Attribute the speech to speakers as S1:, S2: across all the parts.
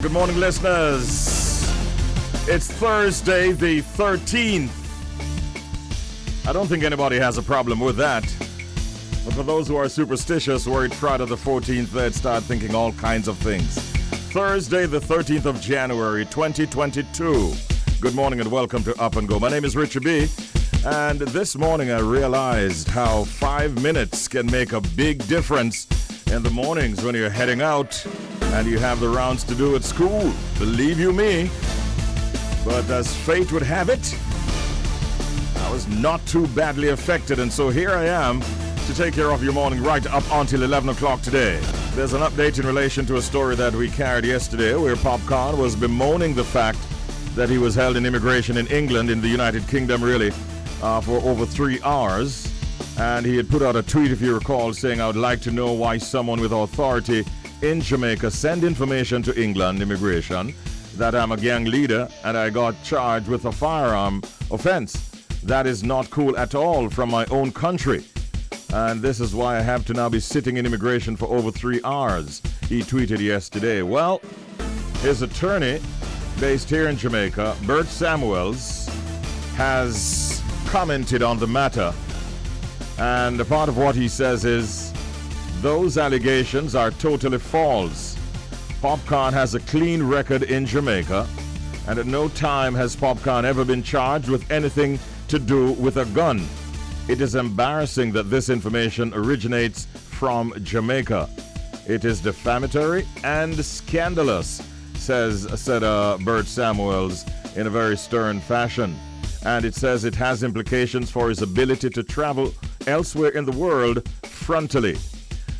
S1: Good morning, listeners. It's Thursday, the 13th. I don't think anybody has a problem with that. But for those who are superstitious, worried Friday the 14th, they'd start thinking all kinds of things. Thursday, the 13th of January, 2022. Good morning and welcome to Up and Go. My name is Richie B. And this morning I realized how 5 minutes can make a big difference in the mornings when you're heading out and you have the rounds to do at school. Believe you me. But as fate would have it, I was not too badly affected, and so here I am to take care of your morning right up until 11 o'clock today. There's an update in relation to a story that we carried yesterday where Popcorn was bemoaning the fact that he was held in immigration in England, in the United Kingdom really, for over 3 hours. And he had put out a tweet, if you recall, saying, I would like to know why someone with authority in Jamaica send information to England immigration that I'm a gang leader and I got charged with a firearm offense. That is not cool at all from my own country. And this is why I have to now be sitting in immigration for over 3 hours, he tweeted yesterday. Well, his attorney, based here in Jamaica, Bert Samuels, has commented on the matter. And a part of what he says is, those allegations are totally false. Popcorn has a clean record in Jamaica, and at no time has Popcorn ever been charged with anything to do with a gun. It is embarrassing that this information originates from Jamaica. It is defamatory and scandalous, said Bert Samuels in a very stern fashion. And it says it has implications for his ability to travel elsewhere in the world frontally.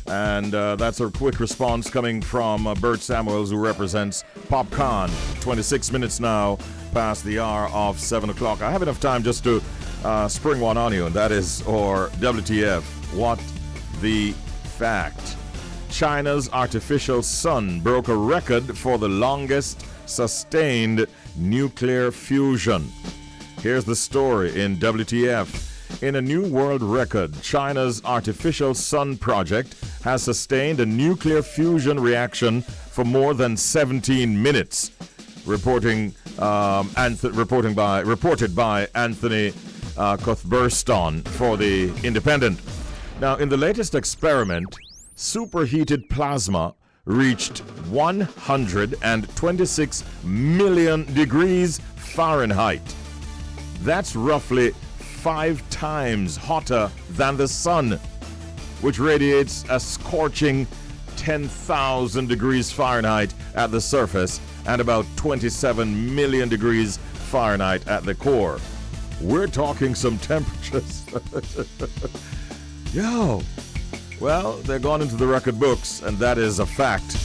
S1: And that's a quick response coming from Bert Samuels, who represents Popcorn. 26 minutes now past the hour of 7 o'clock. I have enough time just to spring one on you, and that is, or WTF, what the fact. China's artificial sun broke a record for the longest sustained nuclear fusion. Here's the story in WTF. In a new world record, China's artificial sun project has sustained a nuclear fusion reaction for more than 17 minutes, reported by Anthony Cuthbertston for The Independent. Now, in the latest experiment, superheated plasma reached 126 million degrees Fahrenheit. That's roughly 5 times hotter than the sun, which radiates a scorching 10,000 degrees Fahrenheit at the surface and about 27 million degrees Fahrenheit at the core. We're talking some temperatures. Yo, well, they're gone into the record books, and that is a fact.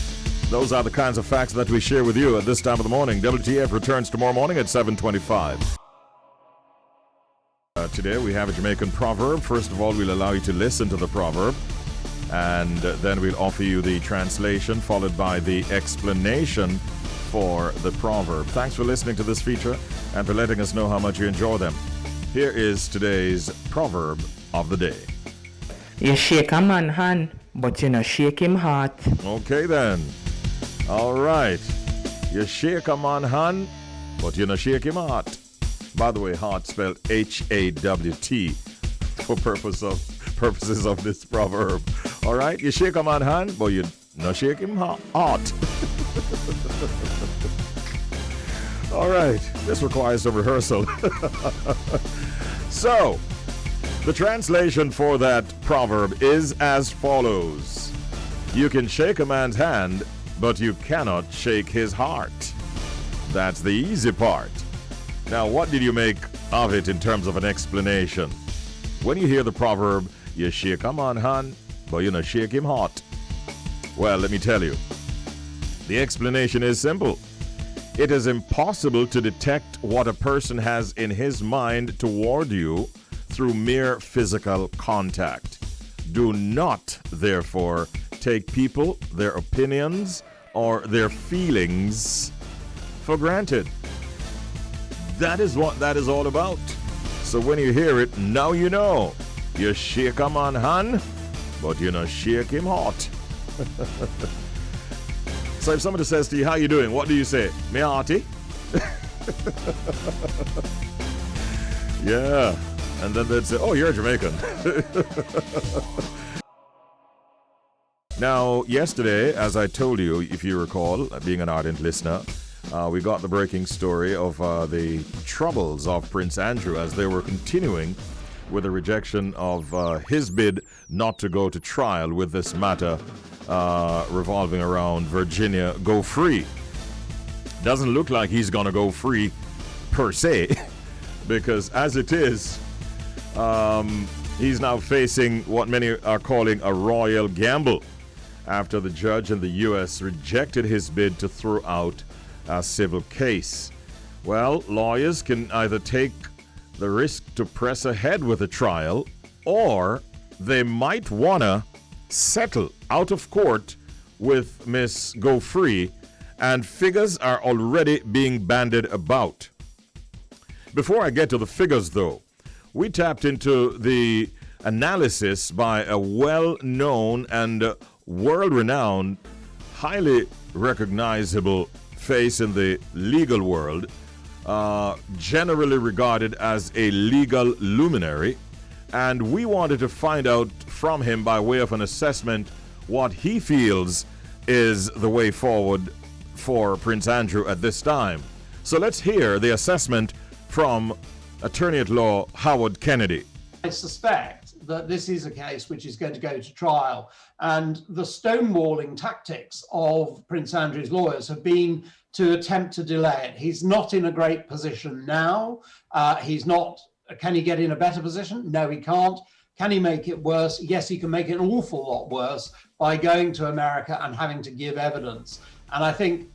S1: Those are the kinds of facts that we share with you at this time of the morning. WTF returns tomorrow morning at 7:25. Today we have a Jamaican proverb. First of all, we'll allow you to listen to the proverb, and then we'll offer you the translation followed by the explanation for the proverb. Thanks for listening to this feature and for letting us know how much you enjoy them. Here is today's proverb of the day.
S2: You shake a man's hand, but you not shake him heart.
S1: Okay then. All right. You shake a man's hand, but you not shake him heart. By the way, heart spelled H-A-W-T for purposes of this proverb. All right, you shake a man's hand, but you not shake him heart. All right, this requires some rehearsal. So, the translation for that proverb is as follows. You can shake a man's hand, but you cannot shake his heart. That's the easy part. Now, what did you make of it in terms of an explanation? When you hear the proverb, you shake a man's hand, but you not shake him heart. Well, let me tell you. The explanation is simple. It is impossible to detect what a person has in his mind toward you through mere physical contact. Do not, therefore, take people, their opinions, or their feelings for granted. That is what that is all about. So when you hear it, now you know. You shake a man's hand, but you not shake him heart. So if somebody says to you, how you doing? What do you say? Me hearty? Yeah. And then they'd say, oh, you're Jamaican. Now, yesterday, as I told you, if you recall, being an ardent listener, we got the breaking story of the troubles of Prince Andrew as they were continuing with the rejection of his bid not to go to trial with this matter revolving around Virginia Go Free. Doesn't look like he's going to go free per se, because as it is, he's now facing what many are calling a royal gamble after the judge in the U.S. rejected his bid to throw out a civil case. Well, lawyers can either take the risk to press ahead with a trial, or they might want to settle out of court with Miss Go Free, and figures are already being bandied about. Before I get to the figures, though, we tapped into the analysis by a well-known and world-renowned, highly recognizable face in the legal world, generally regarded as a legal luminary, and we wanted to find out from him by way of an assessment what he feels is the way forward for Prince Andrew at this time. So let's hear the assessment from Attorney at Law Howard Kennedy.
S3: I suspect that this is a case which is going to go to trial, and the stonewalling tactics of Prince Andrew's lawyers have been to attempt to delay it. He's not in a great position now. He's not. Can he get in a better position? No, he can't. Can he make it worse? Yes, he can make it an awful lot worse by going to America and having to give evidence. And I think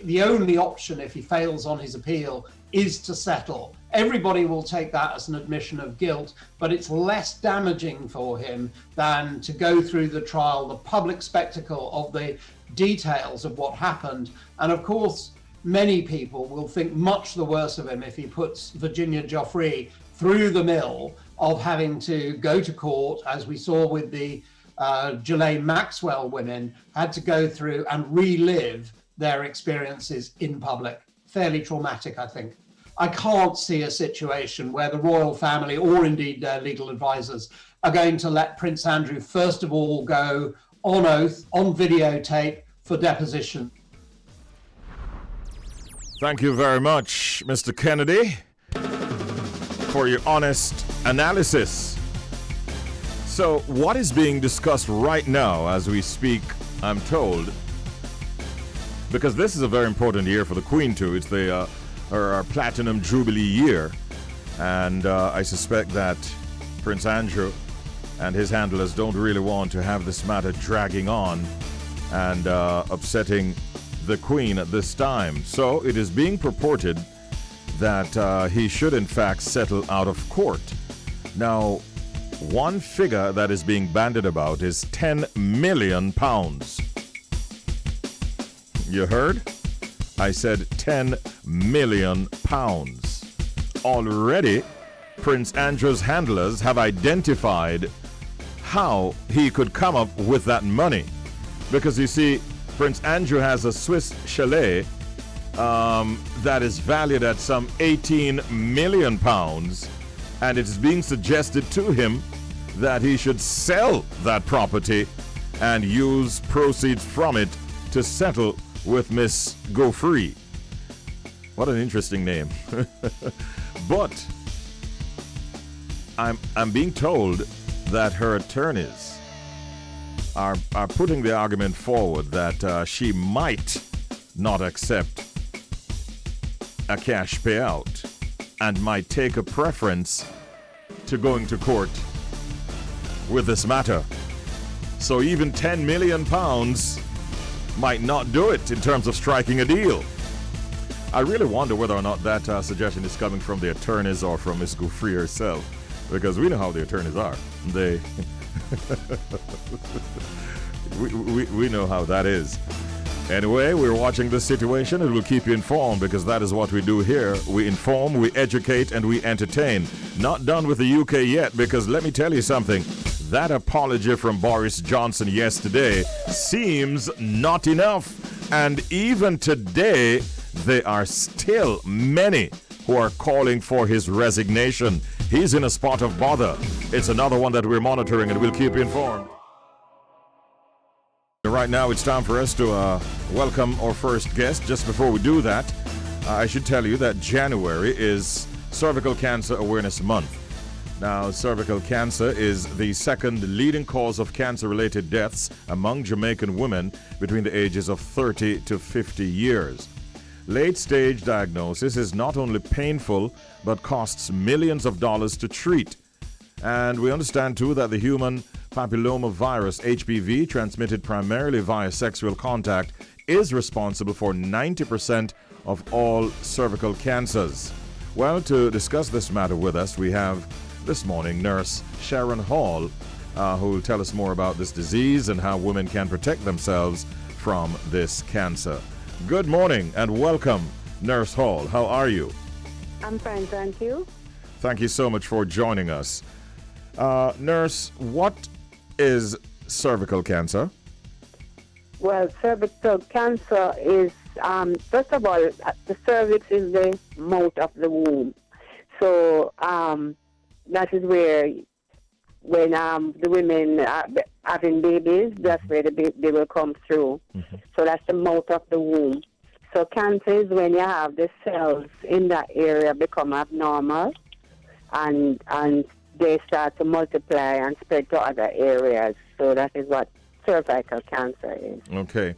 S3: the only option, if he fails on his appeal, is to settle. Everybody will take that as an admission of guilt, but it's less damaging for him than to go through the trial, the public spectacle of the details of what happened. And of course, many people will think much the worse of him if he puts Virginia Joffrey through the mill of having to go to court, as we saw with the Ghislaine Maxwell women, had to go through and relive their experiences in public. Fairly traumatic, I think. I can't see a situation where the royal family, or indeed their legal advisors, are going to let Prince Andrew first of all go on oath, on videotape, for deposition.
S1: Thank you very much, Mr. Kennedy, for your honest analysis. So what is being discussed right now as we speak, I'm told, because this is a very important year for the Queen too. It's the her Platinum Jubilee year, and I suspect that Prince Andrew and his handlers don't really want to have this matter dragging on and upsetting the Queen at this time. So it is being purported that he should in fact settle out of court. Now, one figure that is being bandied about is £10 million. You heard? I said £10 million. Already, Prince Andrew's handlers have identified how he could come up with that money. Because you see, Prince Andrew has a Swiss chalet that is valued at some £18 million, and it is being suggested to him that he should sell that property and use proceeds from it to settle with Miss Go Free. What an interesting name. But I'm being told that her attorneys are putting the argument forward that she might not accept a cash payout and might take a preference to going to court with this matter. So even £10 million might not do it in terms of striking a deal. I really wonder whether or not that suggestion is coming from the attorneys or from Ms. Gouffry herself, because we know how the attorneys are. They we know how that is. Anyway, we're watching this situation and we'll keep you informed, because that is what we do here. We inform, we educate, and we entertain. Not done with the UK yet, because let me tell you something. That apology from Boris Johnson yesterday seems not enough. And even today, there are still many who are calling for his resignation. He's in a spot of bother. It's another one that we're monitoring and we'll keep you informed. Right now, it's time for us to welcome our first guest. Just before we do that, I should tell you that January is Cervical Cancer Awareness Month. Now, cervical cancer is the second leading cause of cancer-related deaths among Jamaican women between the ages of 30 to 50 years. Late-stage diagnosis is not only painful, but costs millions of dollars to treat. And we understand, too, that the human papilloma virus, HPV, transmitted primarily via sexual contact, is responsible for 90% of all cervical cancers. Well, to discuss this matter with us, we have this morning nurse Sheron Hall, who will tell us more about this disease and how women can protect themselves from this cancer. Good morning and welcome, Nurse Hall. How are you?
S4: I'm fine, thank you.
S1: Thank you so much for joining us. Nurse, what is cervical cancer?
S4: Well, cervical cancer is, first of all, the cervix is the mouth of the womb. So that is where, when the women are having babies, that's where they will come through. Mm-hmm. So that's the mouth of the womb. So cancer is when you have the cells in that area become abnormal and they start to multiply and spread to other areas. So that is what cervical cancer is.
S1: Okay.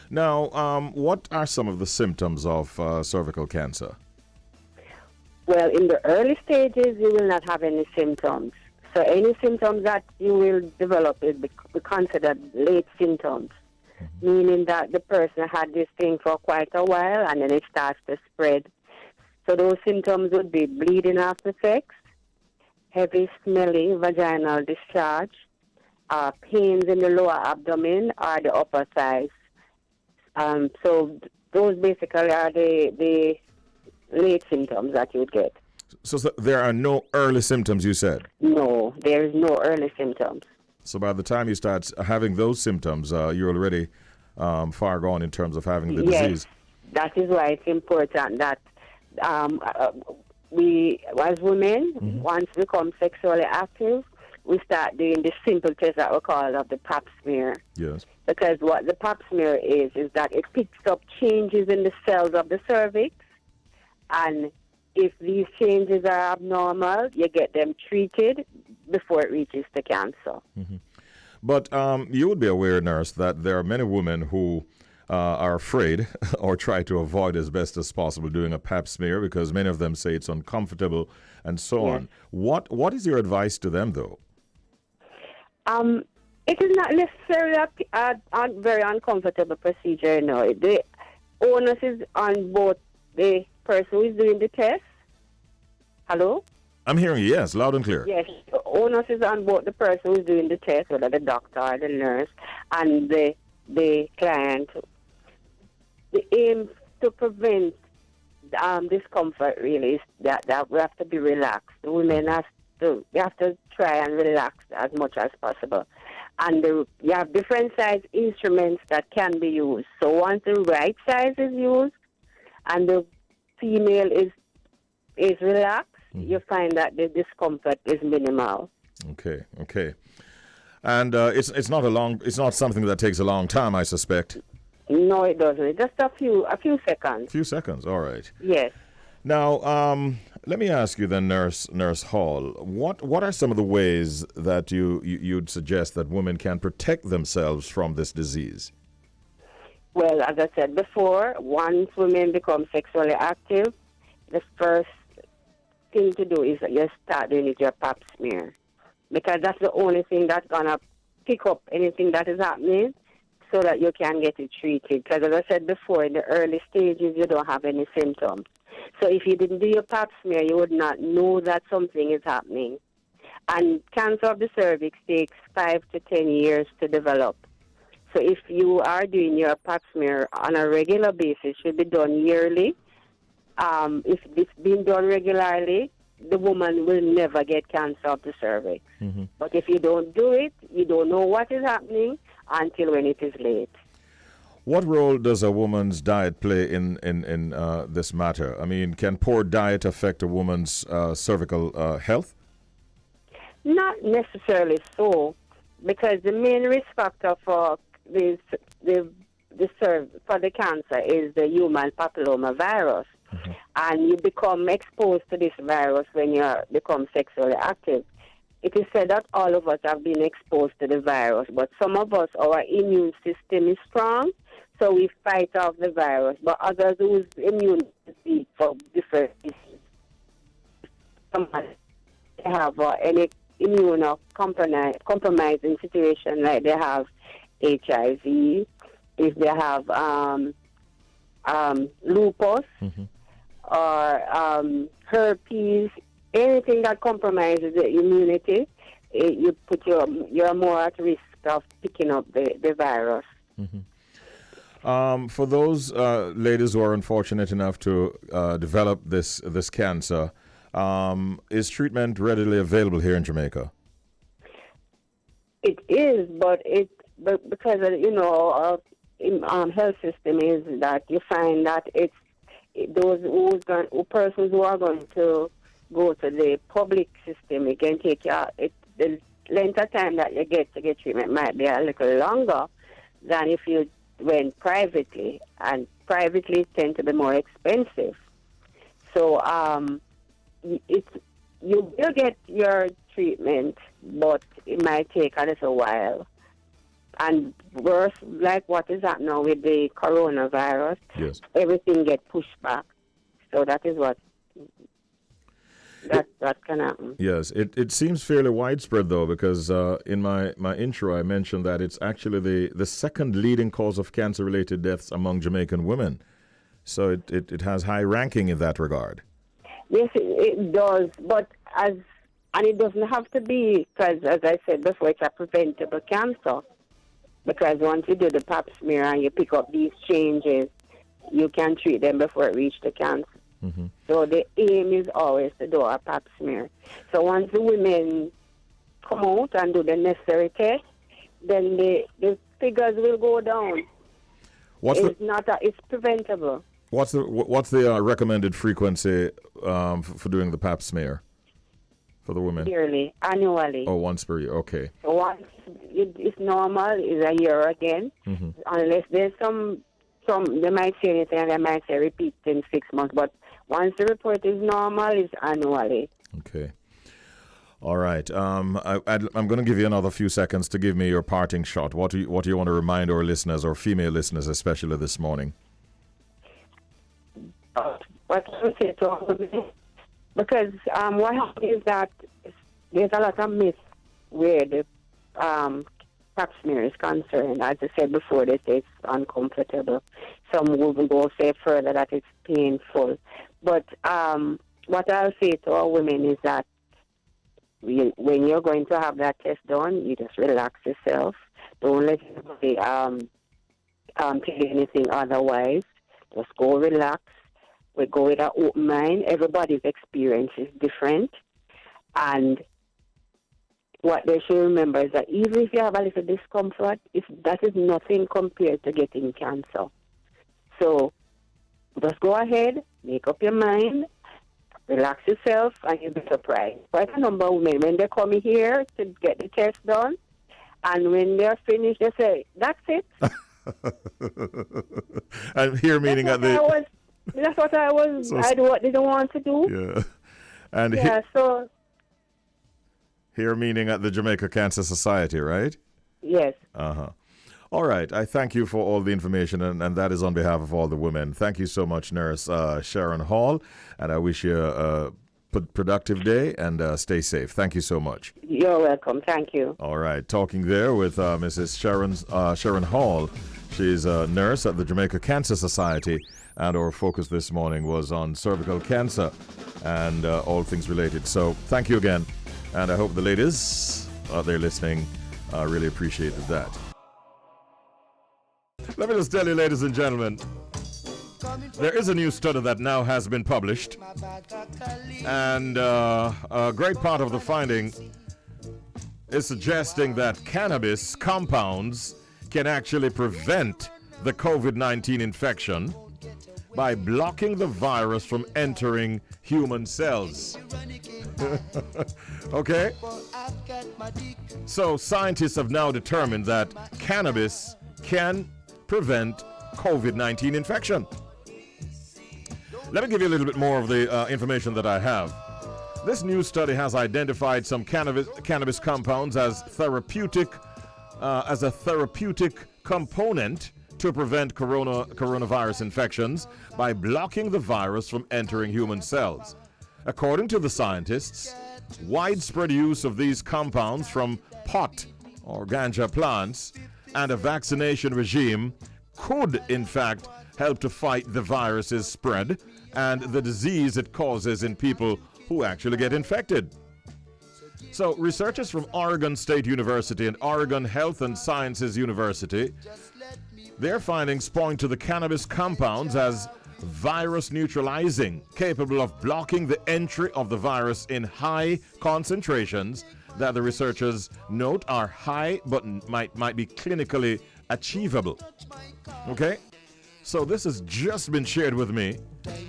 S1: Now, what are some of the symptoms of cervical cancer?
S4: Well, in the early stages, you will not have any symptoms. So any symptoms that you will develop will be considered late symptoms, meaning that the person had this thing for quite a while and then it starts to spread. So those symptoms would be bleeding after sex, heavy, smelly vaginal discharge, pains in the lower abdomen or the upper thighs. So those basically are the late symptoms that you'd get.
S1: So there are no early symptoms, you said?
S4: No, there is no early symptoms.
S1: So by the time you start having those symptoms, you're already far gone in terms of having the disease.
S4: That is why it's important that we, as women, once we become sexually active, we start doing the simple test that we call of the pap smear.
S1: Yes. Because
S4: what the pap smear is that it picks up changes in the cells of the cervix, and if these changes are abnormal, you get them treated before it reaches the cancer.
S1: Mm-hmm. But you would be aware, nurse, that there are many women who are afraid or try to avoid as best as possible doing a pap smear because many of them say it's uncomfortable and so on. What is your advice to them, though?
S4: It is not necessarily a very uncomfortable procedure, no. The onus is on both the person who is doing the test. Hello?
S1: I'm hearing you, yes, loud and clear.
S4: Yes, the onus is on both the person who is doing the test, whether the doctor or the nurse, and the client. The aim to prevent discomfort really is that we have to be relaxed. The women have to try and relax as much as possible. And you have different size instruments that can be used. So once the right size is used and the female is relaxed, you find that the discomfort is minimal.
S1: Okay. And it's not something that takes a long time, I suspect.
S4: No, it doesn't. It's just a few seconds.
S1: Few seconds, all right.
S4: Yes.
S1: Now, let me ask you then, Nurse Hall, what are some of the ways that you'd suggest that women can protect themselves from this disease?
S4: Well, as I said before, once women become sexually active, the first thing to do is you start doing your pap smear, because that's the only thing that's going to pick up anything that is happening so that you can get it treated. Because as I said before, in the early stages, you don't have any symptoms. So if you didn't do your pap smear, you would not know that something is happening. And cancer of the cervix takes 5 to 10 years to develop. So if you are doing your pap smear on a regular basis, should be done yearly. If it's been done regularly, the woman will never get cancer of the cervix. Mm-hmm. But if you don't do it, you don't know what is happening until when it is late.
S1: What role does a woman's diet play in this matter? I mean, can poor diet affect a woman's cervical health?
S4: Not necessarily so, because the main risk factor for for the cancer is the human papilloma virus. Mm-hmm. And you become exposed to this virus when you become sexually active. It is said that all of us have been exposed to the virus, but some of us, our immune system is strong, so we fight off the virus. But others whose immune is weak for different reasons, some have any immune or compromising situation, like they have HIV, if they have lupus, mm-hmm. or herpes, anything that compromises the immunity, you're more at risk of picking up the virus.
S1: Mm-hmm. For those ladies who are unfortunate enough to develop this cancer, is treatment readily available here in Jamaica?
S4: It is, but because our health system is that you find that it's those persons who are going to go to the public system, it can take the length of time that you get to get treatment might be a little longer than if you went privately, and privately tend to be more expensive. So you will get your treatment, but it might take a little while. And worse, like what is happening now with the coronavirus, yes, everything gets pushed back. So that is what that can happen.
S1: Yes, it seems fairly widespread, though, because in my intro I mentioned that it's actually the second leading cause of cancer-related deaths among Jamaican women. So it has high ranking in that regard.
S4: Yes, it does, and it doesn't have to be, because as I said before, it's a preventable cancer. Because once you do the pap smear and you pick up these changes, you can treat them before it reaches the cancer. Mm-hmm. So the aim is always to do a pap smear. So once the women come out and do the necessary test, then the figures will go down. It's preventable.
S1: What's the recommended frequency for doing the pap smear for the women?
S4: Yearly, annually.
S1: Oh, once per year. Okay.
S4: So once it's normal, is a year again. Mm-hmm. Unless there's some they might say anything, and they might say repeat in 6 months. But once the report is normal, it's annually.
S1: Okay. All right. I'm going to give you another few seconds to give me your parting shot. What do you want to remind our listeners, or female listeners especially, this morning?
S4: What I would say to all of them, because what happens is that there's a lot of myths where the pap smear is concerned. As I said before, they say it's uncomfortable. Some will go say further that it's painful. But what I'll say to all women is that when you're going to have that test done, you just relax yourself. Don't let anybody tell you anything otherwise. Just go relax. We go with an open mind. Everybody's experience is different. And what they should remember is that even if you have a little discomfort, that is nothing compared to getting cancer. So just go ahead, make up your mind, relax yourself, and you'll be surprised. Quite a number of women, when they come here to get the test done, and when they're finished, they say, that's it.
S1: And here meaning
S4: that's what I didn't want to do.
S1: Yeah. And
S4: so
S1: here meaning at the Jamaica Cancer Society, right?
S4: Yes.
S1: Uh-huh. All right. I thank you for all the information, and that is on behalf of all the women. Thank you so much, Nurse Sheron Hall, and I wish you a productive day and stay safe. Thank you so much.
S4: You're welcome. Thank you.
S1: All right. Talking there with Mrs. Sheron Hall. She's a nurse at the Jamaica Cancer Society, and our focus this morning was on cervical cancer and all things related. So thank you again, and I hope the ladies out there listening really appreciated that. Let me just tell you, ladies and gentlemen, there is a new study that now has been published, and a great part of the finding is suggesting that cannabis compounds can actually prevent the COVID-19 infection by blocking the virus from entering human cells. Okay? So scientists have now determined that cannabis can prevent COVID-19 infection. Let me give you a little bit more of the information that I have. This new study has identified some cannabis compounds as a therapeutic component to prevent coronavirus infections by blocking the virus from entering human cells. According to the scientists, widespread use of these compounds from pot or ganja plants and a vaccination regime could, in fact, help to fight the virus's spread and the disease it causes in people who actually get infected. So, researchers from Oregon State University and Oregon Health and Sciences University, their findings point to the cannabis compounds as virus neutralizing, capable of blocking the entry of the virus in high concentrations that the researchers note are high but might be clinically achievable. Okay? So this has just been shared with me,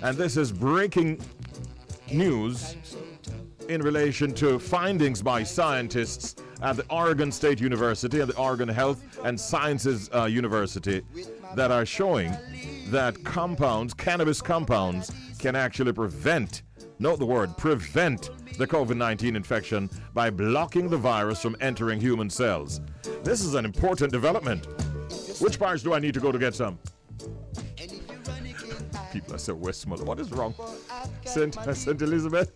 S1: and this is breaking news in relation to findings by scientists at the Oregon State University and the Oregon Health and Sciences University that are showing that cannabis compounds can actually prevent, note the word, prevent the COVID-19 infection by blocking the virus from entering human cells. This is an important development. Which bars do I need to go to get some? People are so Westmother. What is wrong? St. Elizabeth?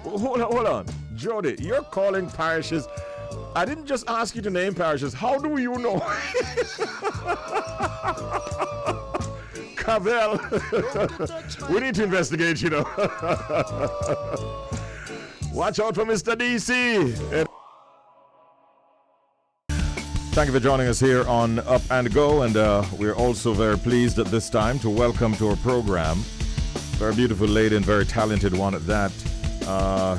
S1: Hold on. Jody, you're calling parishes. I didn't just ask you to name parishes. How do you know? Cavell. We need to investigate, you know. Watch out for Mr. DC. Thank you for joining us here on Up and Go, and we're also very pleased at this time to welcome to our program very beautiful lady and very talented one at that.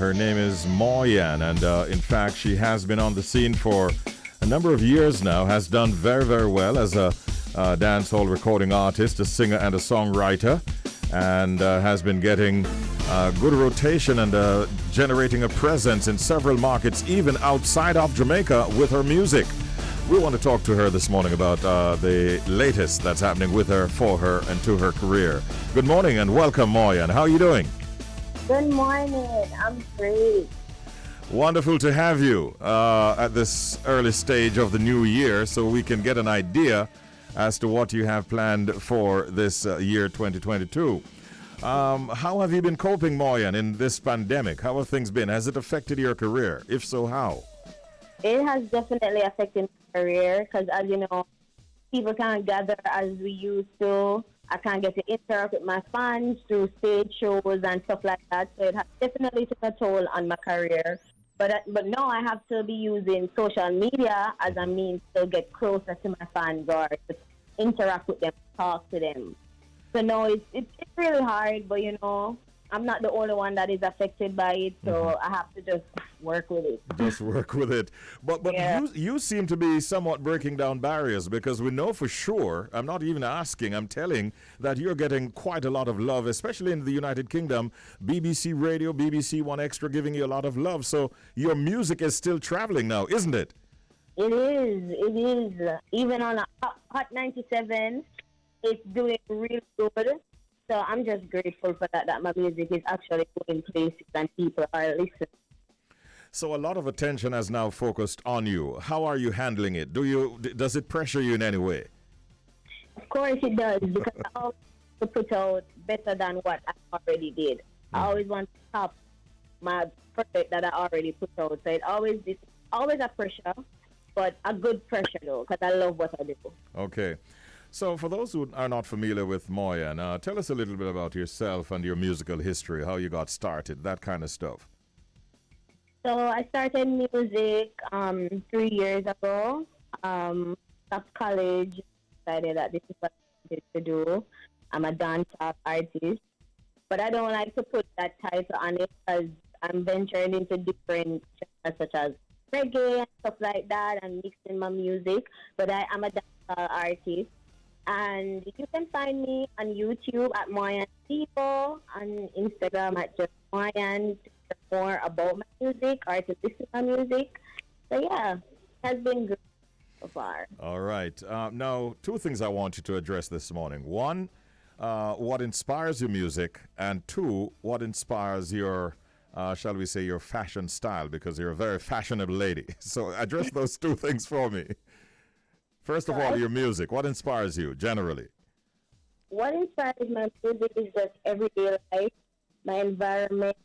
S1: Her name is Moyann, and in fact she has been on the scene for a number of years now, has done very, very well as a dancehall recording artist, a singer and a songwriter, and has been getting good rotation and generating a presence in several markets, even outside of Jamaica, with her music. We want to talk to her this morning about the latest that's happening with her, for her, and to her career. Good morning and welcome, Moyann. How are you doing?
S5: Good morning. I'm great.
S1: Wonderful to have you at this early stage of the new year so we can get an idea as to what you have planned for this year 2022. How have you been coping, Moyann, in this pandemic? How have things been? Has it affected your career? If so, how?
S5: It has definitely affected my career because, as you know, people can't gather as we used to. I can't get to interact with my fans through stage shows and stuff like that. So it has definitely taken a toll on my career. But now I have to be using social media as a means to get closer to my fans or to interact with them, talk to them. So no, it's really hard, but you know, I'm not the only one that is affected by it, so I have to just work with it.
S1: Just work with it. But yeah. you seem to be somewhat breaking down barriers, because we know for sure, I'm not even asking, I'm telling, that you're getting quite a lot of love, especially in the United Kingdom. BBC Radio, BBC One Extra giving you a lot of love. So your music is still traveling now, isn't it?
S5: It is. Even on a Hot 97, it's doing really good. So I'm just grateful for that my music is actually going places and people are listening.
S1: So a lot of attention has now focused on you. How are you handling it? Does it pressure you in any way?
S5: Of course it does, because I always want to put out better than what I already did. I always want to top my project that I already put out. So it's always a pressure, but a good pressure though, because I love what I do.
S1: Okay. So for those who are not familiar with Moyann, tell us a little bit about yourself and your musical history, how you got started, that kind of stuff.
S5: So I started music 3 years ago. Stopped college, decided that this is what I wanted to do. I'm a dancehall artist, but I don't like to put that title on it because I'm venturing into different genres such as reggae and stuff like that and mixing my music. But I am a dancehall artist. And you can find me on YouTube at Moyann People, on Instagram at just Moyann to hear more about my music or to listen to my music. So yeah, it has been good so far.
S1: All right. Now, two things I want you to address this morning. One, what inspires your music, and two, what inspires your, shall we say, your fashion style, because you're a very fashionable lady. So address those two things for me. First of all, your music. What inspires you generally?
S5: What inspires my music is just everyday life, my environment,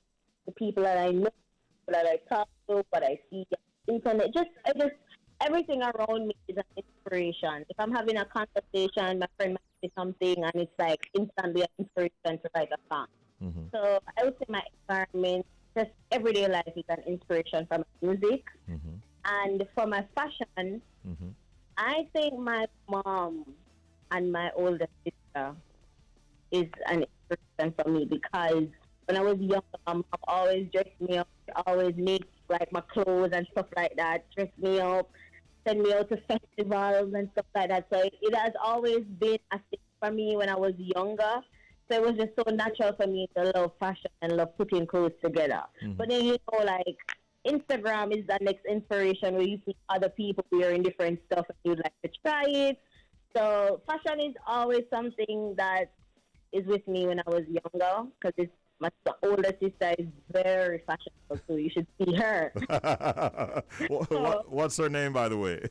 S5: the people that I know, people that I talk to, what I see on the internet. Everything around me is an inspiration. If I'm having a conversation, my friend might say something, and it's like instantly an inspiration to write a song.
S1: Mm-hmm.
S5: So I would say my environment, just everyday life is an inspiration for my music.
S1: Mm-hmm.
S5: And for my fashion,
S1: Mm-hmm.
S5: I think my mom and my older sister is an inspiration for me, because when I was younger, my mom always dressed me up, always made like my clothes and stuff like that, dressed me up, send me out to festivals and stuff like that. So it has always been a thing for me when I was younger. So it was just so natural for me to love fashion and love putting clothes together.
S1: Mm-hmm.
S5: But then, like, Instagram is the next inspiration where you see other people wearing different stuff and you'd like to try it. So fashion is always something that is with me when I was younger, because my older sister is very fashionable, so you should see her.
S1: What's her name, by the way?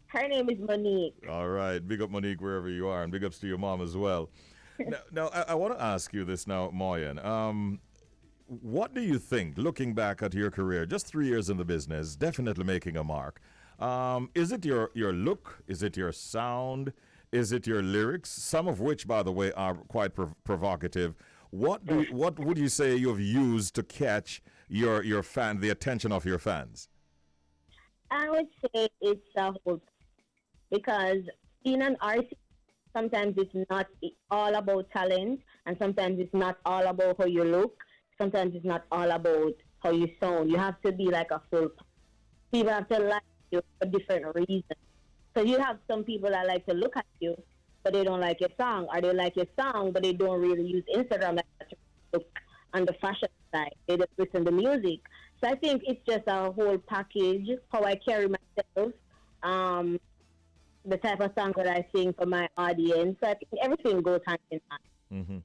S5: Her name is Monique.
S1: All right. Big up Monique wherever you are, and big ups to your mom as well. Now, I want to ask you this now, Moyann. What do you think, looking back at your career, just 3 years in the business, definitely making a mark? Is it your look? Is it your sound? Is it your lyrics? Some of which, by the way, are quite provocative. What would you say you have used to catch your the attention of your fans?
S5: I would say it's a whole, because being an artist, sometimes it's not all about talent, and sometimes it's not all about how you look. Sometimes it's not all about how you sound. You have to be like a full. People have to like you for different reasons. So you have some people that like to look at you, but they don't like your song, or they like your song, but they don't really use Instagram like that to look on the fashion side. They just listen to music. So I think it's just a whole package, how I carry myself, the type of song that I sing for my audience. So I think everything goes hand in hand.
S1: Mm-hmm.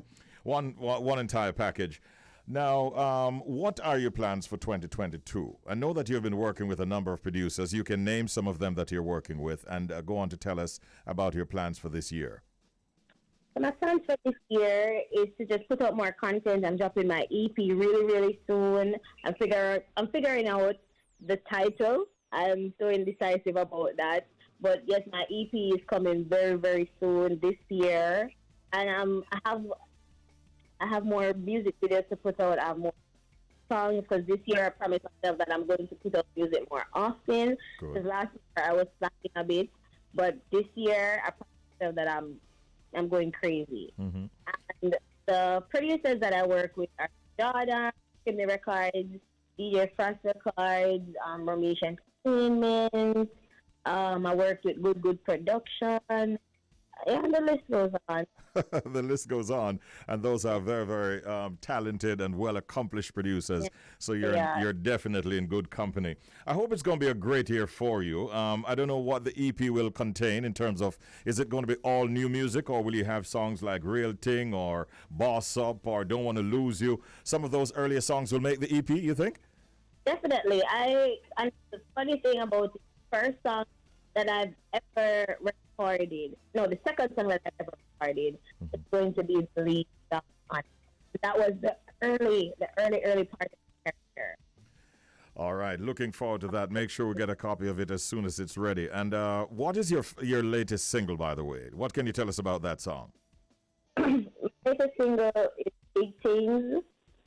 S1: One entire package. Now, what are your plans for 2022? I know that you've been working with a number of producers. You can name some of them that you're working with, and go on to tell us about your plans for this year.
S5: So my plans for this year is to just put out more content. I'm dropping my EP really, really soon. I'm figuring out the title. I'm so indecisive about that. But yes, my EP is coming very, very soon this year. And I have more music videos to put out. I have more songs, because this year I promised myself that I'm going to put out music more often. Because last year I was slacking a bit, but this year I promised myself that I'm going crazy.
S1: Mm-hmm.
S5: And the producers that I work with are Jordan, Kimmy Records, DJ Frost Records, Ramation Entertainment. I worked with Good Production. Yeah, and the list goes on.
S1: The list goes on, and those are very, very talented and well-accomplished producers. Yeah. So you're definitely in good company. I hope it's going to be a great year for you. I don't know what the EP will contain in terms of, is it going to be all new music, or will you have songs like Real Ting or Boss Up or Don't Want to Lose You? Some of those earlier songs will make the EP, you think?
S5: Definitely. And the funny thing about the first song that I've ever recorded, the second song that I've ever recorded, is going to be the lead song on. That was the early part of the character.
S1: All right, looking forward to that. Make sure we get a copy of it as soon as it's ready. And what is your latest single, by the way? What can you tell us about that song?
S5: My latest single is Big Tingz.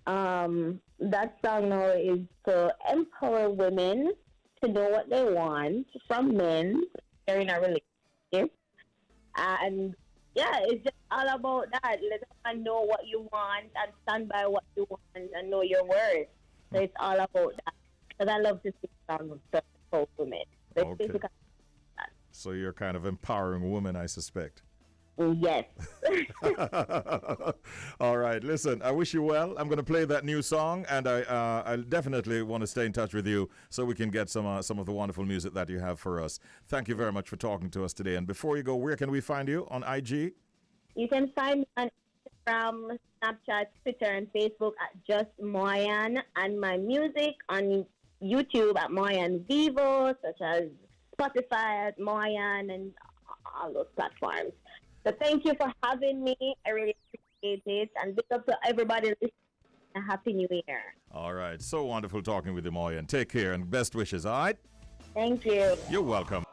S5: That song now is to empower women to know what they want from men during a relationship. And yeah, it's just all about that. Let them know what you want and stand by what you want and know your worth. So it's all about that. Because I love to sing songs. So for women. So it's
S1: Okay.
S5: basically
S1: So you're kind of empowering women, I suspect.
S5: yes.
S1: All right, listen, I wish you well. I'm going to play that new song, and I definitely want to stay in touch with you so we can get some of the wonderful music that you have for us. Thank you very much for talking to us today. And before you go, where can we find you? On IG?
S5: You can find me on Instagram, Snapchat, Twitter, and Facebook at just Moyann, and my music on YouTube at Moyann Vivo, such as Spotify at Moyann, and all those platforms. So thank you for having me. I really appreciate it, and big up to everybody listening. A Happy New Year.
S1: All right, so wonderful talking with you, Moyann. Take care and best wishes, all right?
S5: Thank you.
S1: You're welcome.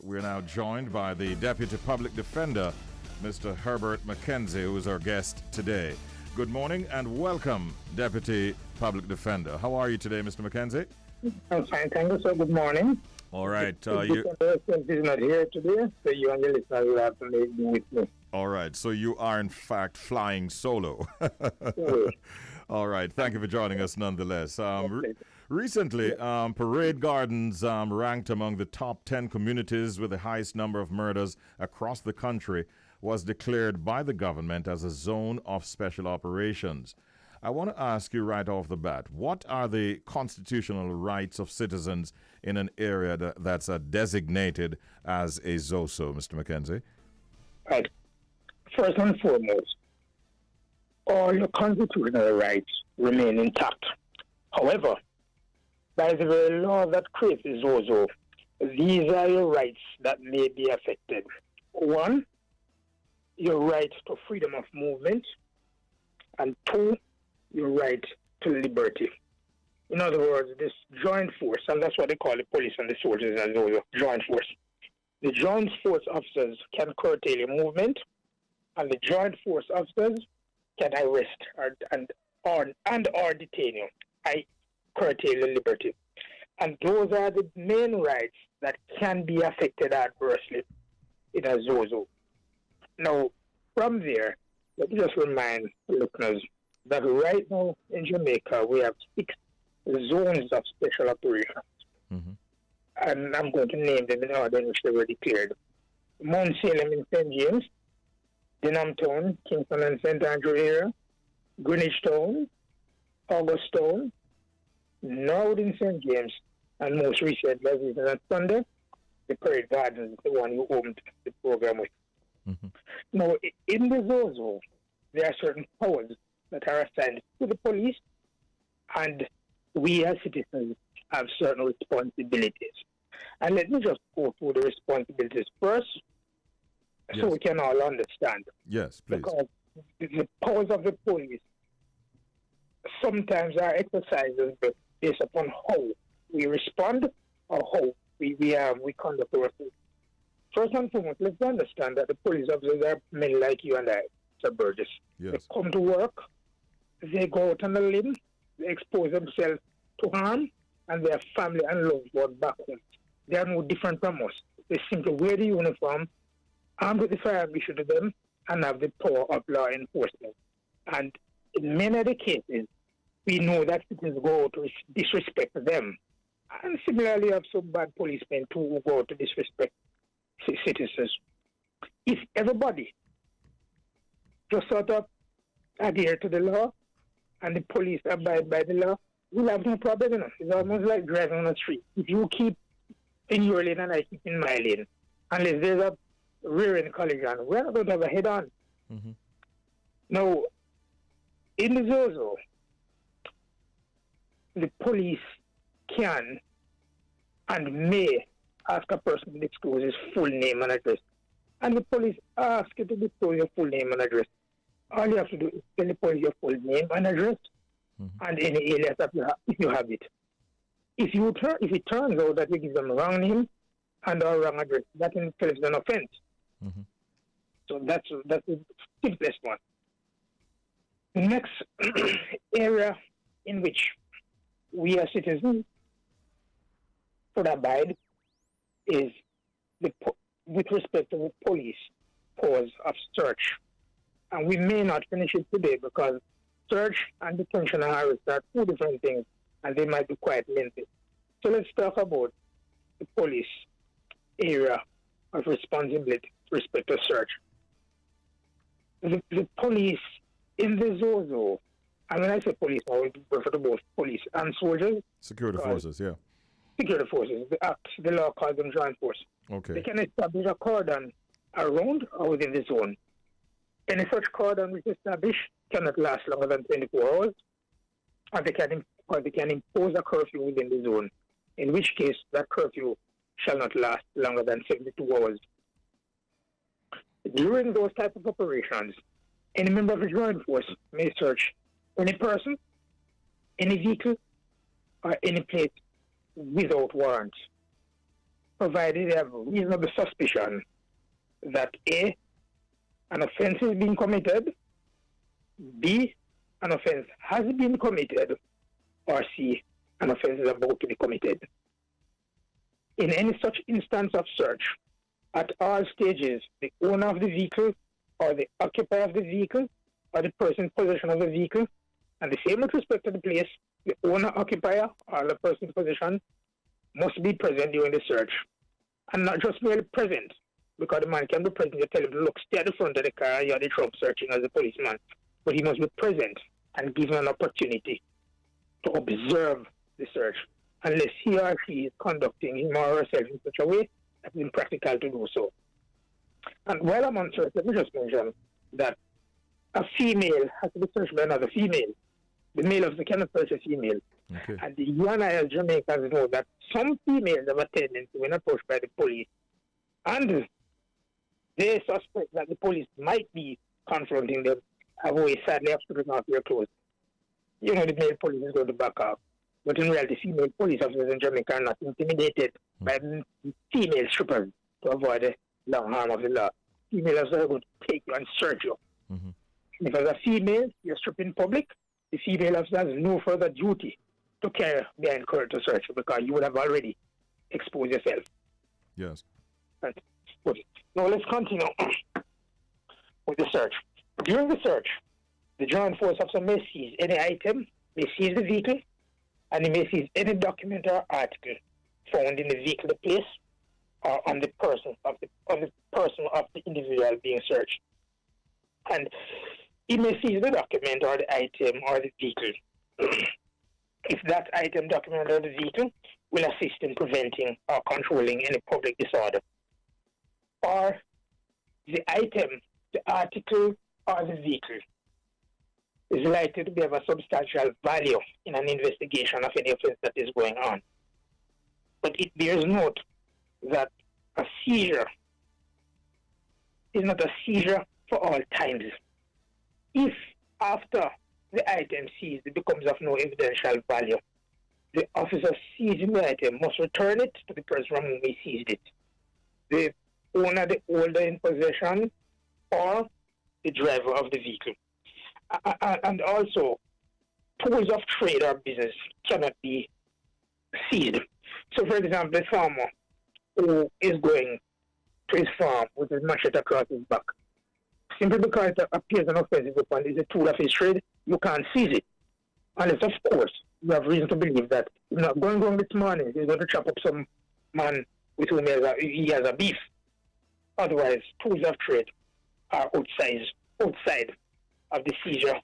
S1: We're now joined by the Deputy Public Defender, Mr. Herbert Mckenzie, who is our guest today. Good morning and welcome, Deputy Public Defender. How are you today, Mr. Mckenzie?
S6: I'm fine, thank you, sir. Good morning.
S1: All right.
S6: Is not here today, so you and your listeners will have to make do with me.
S1: All right. So you are, in fact, flying solo. All right. Thank you for joining us nonetheless. Recently, Parade Gardens ranked among the top 10 communities with the highest number of murders across the country, was declared by the government as a zone of special operations. I want to ask you right off the bat, what are the constitutional rights of citizens in an area that's designated as a ZOSO, Mr. Mckenzie?
S6: Right. First and foremost, all your constitutional rights remain intact. However, by the very law that creates the ZOSO, these are your rights that may be affected. One, your right to freedom of movement, and two, your right to liberty. In other words, this joint force, and that's what they call the police and the soldiers and those joint force. The joint force officers can curtail your movement, and the joint force officers can arrest or detain you. I curtail your liberty. And those are the main rights that can be affected adversely in a ZOSO. Now, from there, let me just remind listeners that right now in Jamaica, we have 6 zones of special operations.
S1: Mm-hmm.
S6: And I'm going to name them in order in which they were declared. Mount Salem in St. James, Denham Town, Kingston and St. Andrew area, Greenwich Town, August Town, Norwood in St. James, and most recently, as we said on Sunday, the Parade Gardens, the one you opened the program with.
S1: Mm-hmm.
S6: Now, in the ZOSO, there are certain powers that are assigned to the police, and we as citizens have certain responsibilities. And let me just go through the responsibilities first, so we can all understand.
S1: Yes, please.
S6: Because the powers of the police sometimes are exercised based upon how we respond or how we conduct ourselves. First and foremost, let's understand that the police officers are men like you and I, Sir Burgess.
S1: Yes.
S6: They come to work, they go out on the limb, they expose themselves to harm, and their family and loved ones back home. They are no different from us. They simply wear the uniform, armed with the firearm issued to them, and have the power of law enforcement. And in many of the cases, we know that citizens go to disrespect them. And similarly, you have some bad policemen too who go to disrespect citizens. If everybody just sort of adhere to the law and the police abide by the law, we'll have no problem enough. It's almost like driving on the street. If you keep in your lane and I keep in my lane, unless there's a rear-end collision, we're not going to have a head-on.
S1: Mm-hmm.
S6: Now, in the ZOSO, the police can and may ask a person to disclose his full name and address. And the police ask you to disclose your full name and address. All you have to do is tell the police your full name and address, and any alias that if you have it. If it turns out that you give them wrong name and or wrong address, that in itself is an offense.
S1: Mm-hmm.
S6: So that's the simplest one. The next area in which we as citizens should abide is with respect to the police powers of search. And we may not finish it today because search and detention and arrest are 2 different things, and they might be quite lengthy. So let's talk about the police area of responsibility with respect to search. The police in the ZOSO, and when I say police, I would refer to both police and soldiers.
S1: Security forces, yeah.
S6: Security forces, the law calls them joint force.
S1: Okay.
S6: They can establish a cordon around or within the zone. Any such cordon which is established cannot last longer than 24 hours, or they can impose a curfew within the zone, in which case that curfew shall not last longer than 72 hours. During those types of operations, any member of the joint force may search any person, any vehicle, or any place without warrant, provided they have reasonable suspicion that A, an offense is being committed, B, an offense has been committed, or C, an offense is about to be committed. In any such instance of search, at all stages, the owner of the vehicle or the occupier of the vehicle or the person in possession of the vehicle, and the same with respect to the place, the owner, occupier, or the person in possession must be present during the search. And not just merely present, because the man can be present, you tell him, look, stay at the front of the car, you're the trunk searching as a policeman. But he must be present and given an opportunity to observe the search, unless he or she is conducting him or herself in such a way that it's impractical to do so. And while I'm on search, let me just mention that a female has to be searched by another female. The male officer cannot search a female.
S1: Okay.
S6: And you and I as Jamaicans know that some females have a tendency when approached by the police, and they suspect that the police might be confronting them, have always sadly have stood off their clothes. You know, the male police is going to back off. But in reality, female police officers in Jamaica are not intimidated by female strippers to avoid the long arm of the law. Female officers are going to take you and search you.
S1: Mm-hmm.
S6: If as a female, you're stripped in public, the female officer has no further duty to carry behind curtain to search you, because you would have already exposed yourself.
S1: Yes.
S6: Right. Good. Now let's continue with the search. During the search, the joint force officer may seize any item, may seize the vehicle, and he may seize any document or article found in the vehicle, the place, or on the person of the individual being searched. And he may seize the document or the item or the vehicle if that item, document, or the vehicle will assist in preventing or controlling any public disorder, or the item, the article, or the vehicle is likely to be of a substantial value in an investigation of any offense that is going on. But it bears note that a seizure is not a seizure for all times. If after the item seized it becomes of no evidential value, the officer seizing the item must return it to the person from whom he seized it. The owner, the holder in possession, or the driver of the vehicle. And also, tools of trade or business cannot be seized. So, for example, a farmer who is going to his farm with his machete across his back, simply because it appears an offensive weapon is a tool of his trade, you can't seize it. Unless, of course, you have reason to believe that he's not going wrong this morning, he's going to chop up some man with whom he has a beef. Otherwise, tools of trade are outside of the seizure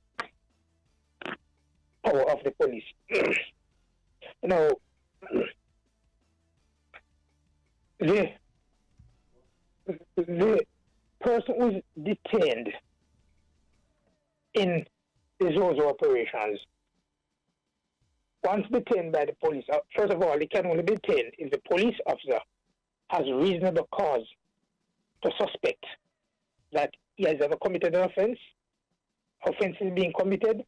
S6: power of the police. Now, the person who is detained in the ZOSO operations, once detained by the police, first of all, they can only be detained if the police officer has reasonable cause to suspect that he has ever committed an offense is being committed,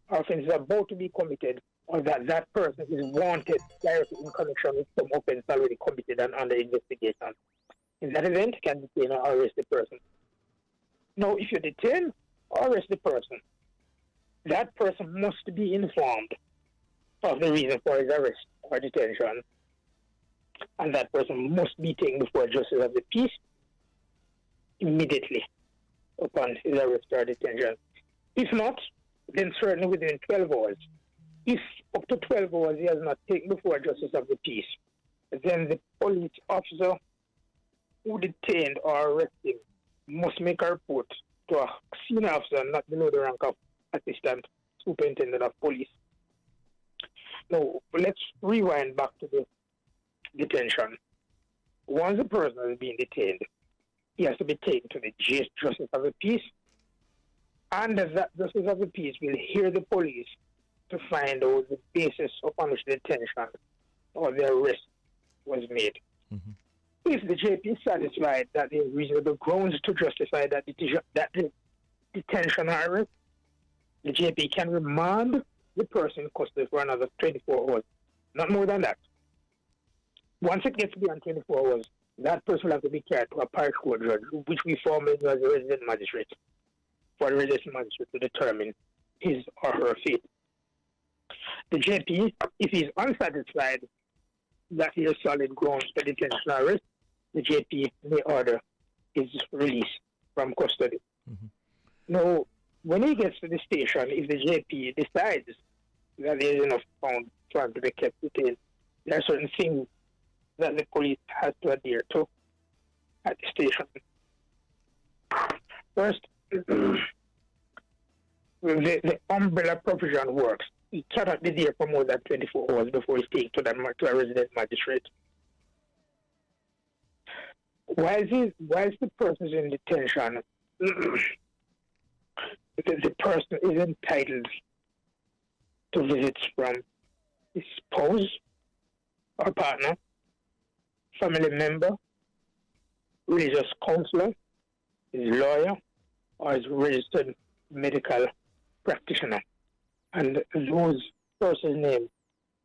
S6: or offense is about to be committed, or that that person is wanted directly in connection with some offense already committed and under investigation. In that event, you can detain or arrest the person. Now, if you detain or arrest the person, that person must be informed of the reason for his arrest or detention, and that person must be taken before justice of the peace immediately upon his arrest or detention. If not, then certainly within 12 hours, If up to 12 hours he has not taken before a justice of the peace, then the police officer who detained or arrested him must make a report to a senior officer not below the rank of assistant superintendent of police. Now, let's rewind back to the detention. Once a person has been detained, he has to be taken to the justice of the peace, and that justice of the peace will hear the police to find out the basis upon which the detention or the arrest was made. Mm-hmm. If the JP is satisfied that there is reasonable grounds to justify that the detention or arrest, the JP can remand the person in custody for another 24 hours, not more than that. Once it gets beyond 24 hours, that person will have to be carried to a parish court judge, which we formally know as a resident magistrate, for the resident magistrate to determine his or her fate. The JP, if he is unsatisfied that he has solid grounds for detention or arrest, the JP may order his release from custody. Mm-hmm. Now, when he gets to the station, if the JP decides that there is enough ground for him to be kept detained, there are certain things that the police has to adhere to at the station. First, the umbrella provision works. He cannot be there for more than 24 hours before he's taken to a resident magistrate. Whilst the person is in detention, the person is entitled to visits from his spouse or partner, family member, religious counselor, his lawyer, or his registered medical practitioner. And those persons' name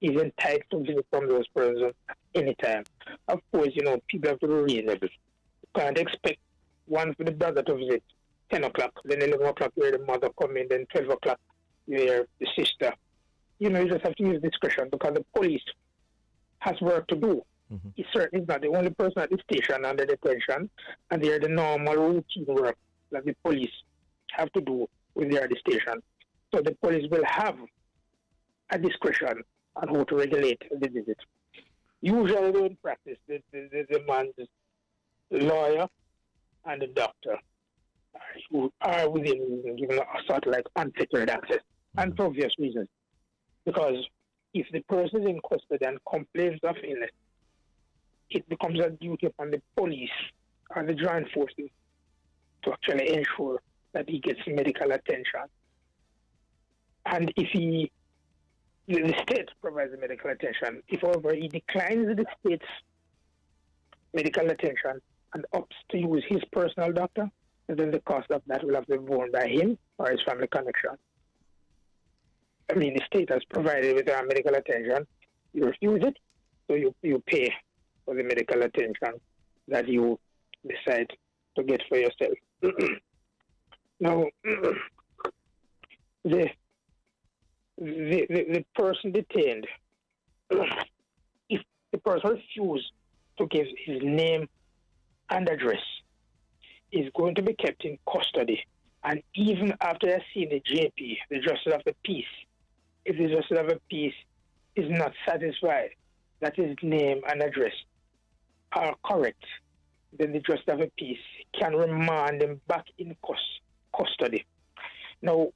S6: is entitled to visit from those persons at any time. Of course, people have to be reasonable. You can't expect one for the brother to visit 10 o'clock, then 11 o'clock you hear the mother come in, then 12 o'clock you hear the sister. You just have to use discretion because the police has work to do. Mm-hmm. He certainly is not the only person at the station under detention, and they're the normal routine work that the police have to do when they're at the station. So the police will have a discretion on how to regulate the visit. Usually in practice, the man's lawyer and the doctor who are within reason given a sort of like unfettered access, and for obvious reasons. Because if the person is in custody and complains of illness, it becomes a duty upon the police and the joint forces to actually ensure that he gets medical attention. And if the state provides the medical attention, if however he declines the state's medical attention and opts to use his personal doctor, then the cost of that will have to be borne by him or his family connection. I mean, the state has provided with our medical attention. You refuse it, so you pay for the medical attention that you decide to get for yourself. Now, the person detained, if the person refuses to give his name and address, is going to be kept in custody. And even after I see the JP, the Justice of the Peace, if the Justice of the Peace is not satisfied that his name and address are correct, then the Justice of the Peace can remand him back in custody. Now,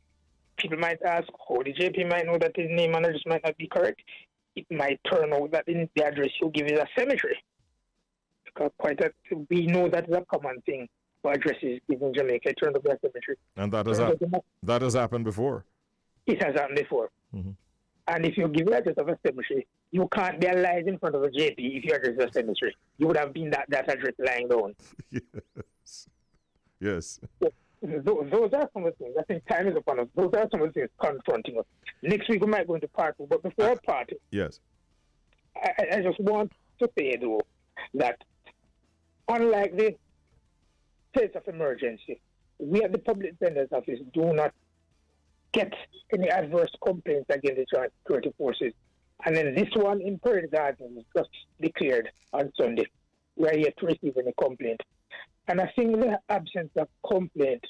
S6: people might ask how the JP might know that his name and address might not be correct. It might turn out that the address you give is a cemetery. Because we know that is a common thing for addresses given in Jamaica. It turned out to be a cemetery.
S1: And that has happened before.
S6: It has happened before. Mm-hmm. And if you give the address of a cemetery, you can't be alive in front of a JP if you address a cemetery. You would have been that address lying down.
S1: Yes.
S6: So, those are some of the things. I think time is upon us. Those are some of the things confronting us. Next week we might go into part 2, but before part 2,
S1: yes,
S6: I just want to say, though, that unlike the states of emergency, we at the Public Defender's Office do not get any adverse complaints against the joint security forces. And then this one in Prairie Gardens was just declared on Sunday. We are yet to receive any complaint. And I think the absence of complaint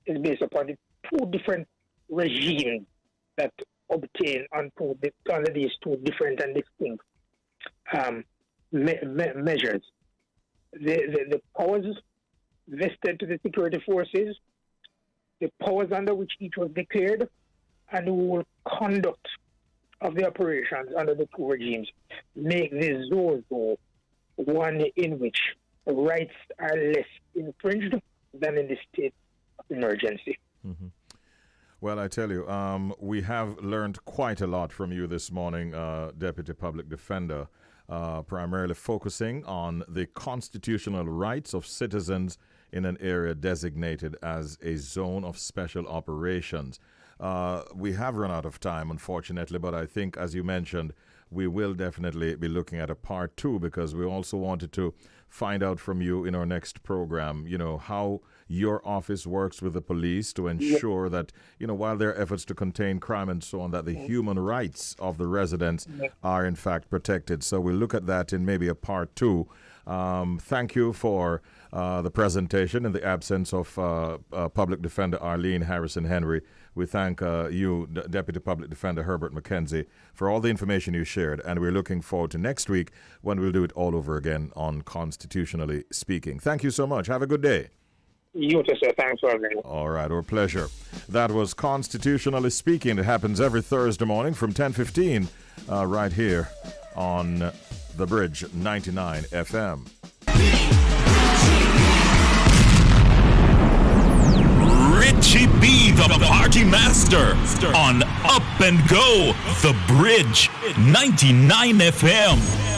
S6: is based upon the two different regimes that obtained under these two different and distinct measures. The powers vested to the security forces, the powers under which each was declared, and the whole conduct of the operations under the two regimes make the ZOSO one in which rights are less infringed than in the state of emergency.
S1: Mm-hmm. Well, I tell you, we have learned quite a lot from you this morning, Deputy Public Defender, primarily focusing on the constitutional rights of citizens in an area designated as a zone of special operations. We have run out of time, unfortunately, but I think, as you mentioned, we will definitely be looking at a part 2 because we also wanted to find out from you in our next program, how your office works with the police to ensure that, while there are efforts to contain crime and so on, that the human rights of the residents are in fact protected. So we'll look at that in maybe a part 2. Thank you for the presentation in the absence of Public Defender Arlene Harrison Henry. We thank you, Deputy Public Defender Herbert Mckenzie, for all the information you shared, and we're looking forward to next week when we'll do it all over again on Constitutionally Speaking. Thank you so much. Have a good day.
S6: You too, sir. Thanks for having me.
S1: All right, our pleasure. That was Constitutionally Speaking. It happens every Thursday morning from 10:15 right here on The Bridge 99 FM.
S7: Richie B, the party master, on Up and Go, The Bridge 99 FM.